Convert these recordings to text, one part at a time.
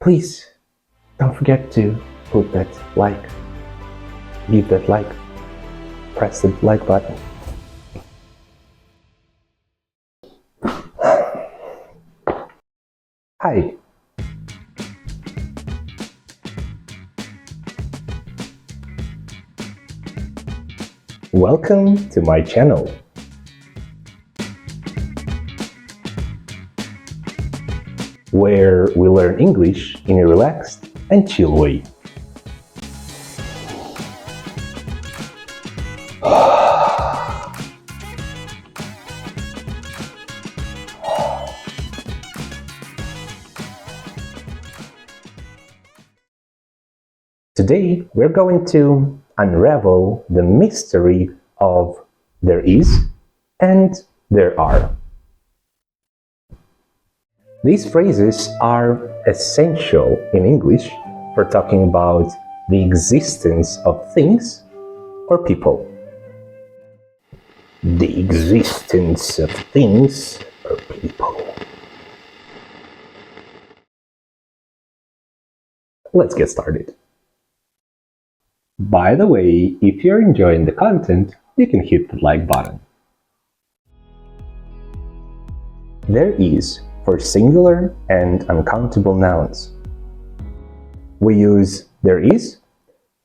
please don't forget to put that like, give that like, press the like button. Hi. Welcome to my channel. Where we learn English in a relaxed and chill way. Today we're going to unravel the mystery of there is and there are. These phrases are essential in English for talking about the existence of things or people. The existence of things or people. Let's get started. By the way, if you're enjoying the content, you can hit the like button. There is for singular and uncountable nouns. We use there is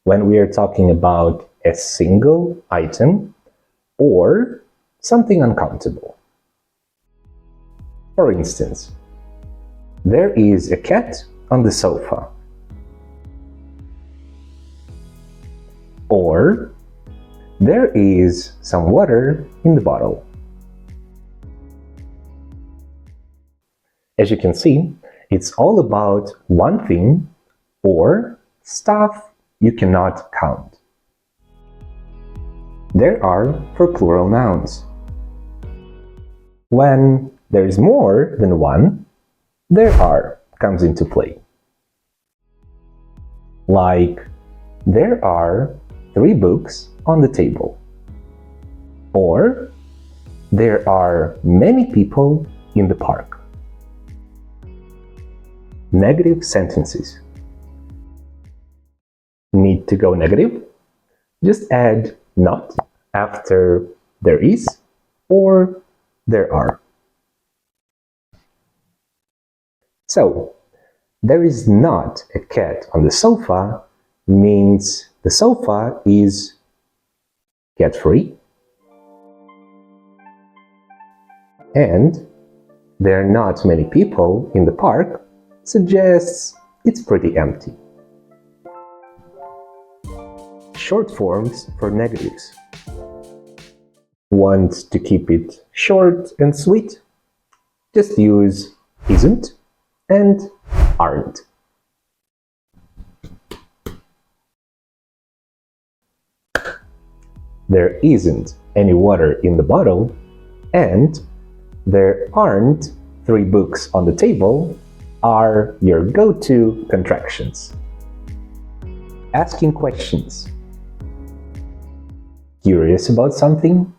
when we are talking about a single item or something uncountable. For instance, there is a cat on the sofa. Or there is some water in the bottle. As you can see, it's all about one thing or stuff you cannot count. There are for plural nouns. When there is more than one, there are comes into play. Like, there are 3 books on the table. Or, there are many people in the park. Negative sentences. Need to go negative? Just add not after there is or there are. So, there is not a cat on the sofa means the sofa is cat-free and there are not many people in the park suggests it's pretty empty. Short forms for negatives. Want to keep it short and sweet? Just use isn't and aren't. There isn't any water in the bottle and there aren't 3 books on the table are your go-to contractions. Asking questions. Curious about something?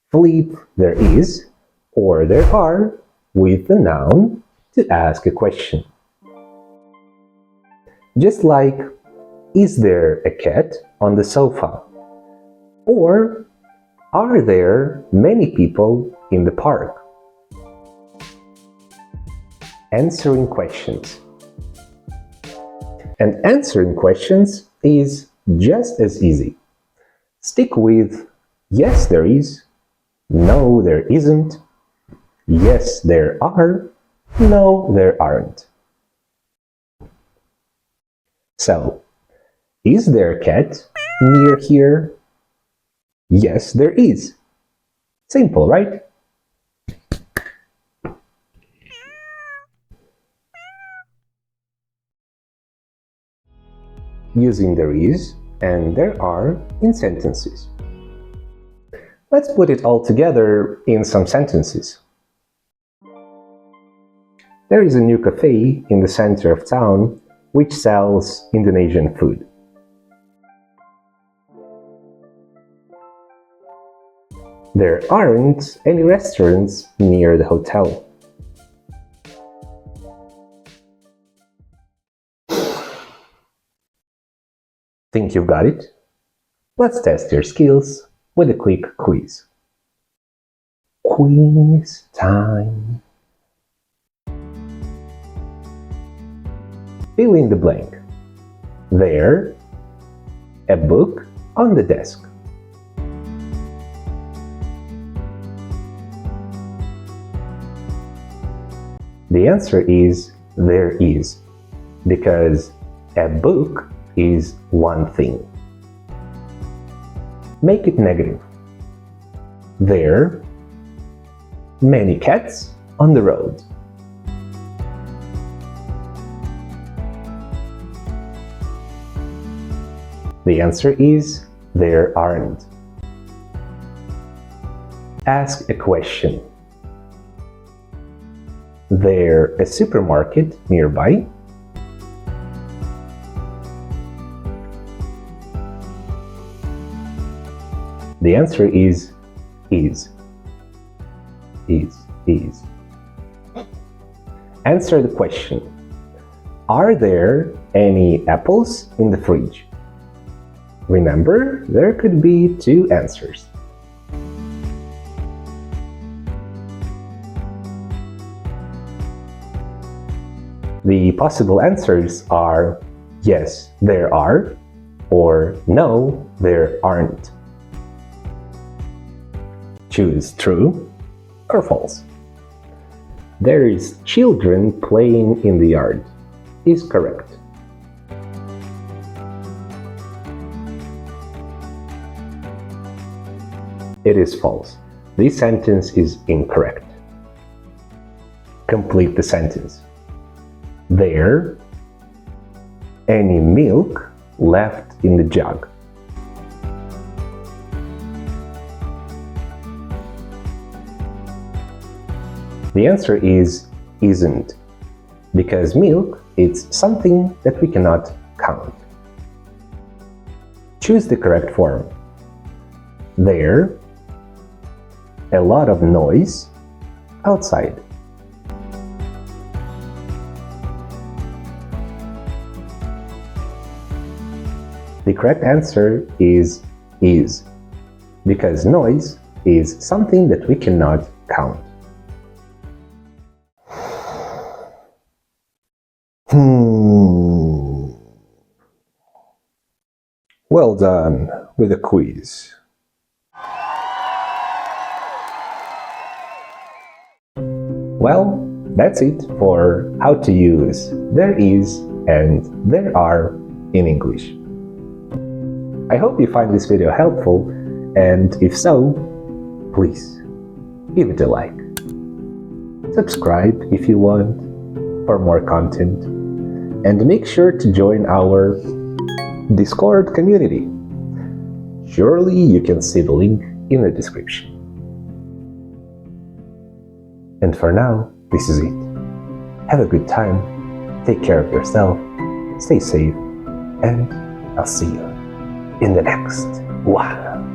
Flip there is or there are with the noun to ask a question. Just like, is there a cat on the sofa? Or, are there many people in the park? Answering questions. And answering questions is just as easy. Stick with yes there is, no there isn't, yes there are, no there aren't. So, is there a cat near here? Yes there is. Simple, right? Using there is and there are in sentences. Let's put it all together in some sentences. There is a new cafe in the center of town which sells Indonesian food. There aren't any restaurants near the hotel. Think you've got it? Let's test your skills with a quick quiz. Quiz time. Fill in the blank. There, a book on the desk. The answer is there is, because a book is one thing. Make it negative. There, many cats on the road. The answer is there aren't. Ask a question. There a supermarket nearby? The answer is. Answer the question. Are there any apples in the fridge? Remember, there could be two answers. The possible answers are yes, there are, or no, there aren't. Choose true or false. There is children playing in the yard is correct. It is false. This sentence is incorrect. Complete the sentence. There, any milk left in the jug? The answer is isn't, because milk is something that we cannot count. Choose the correct form. There, a lot of noise outside. The correct answer is because noise is something that we cannot count. Well done with the quiz. Well, that's it for how to use there is and there are in English. I hope you find this video helpful, and if so, please give it a like. Subscribe if you want for more content, and make sure to join our Discord community. Surely you can see the link in the description. And for now, this is it. Have a good time, take care of yourself, stay safe, and I'll see you in the next one.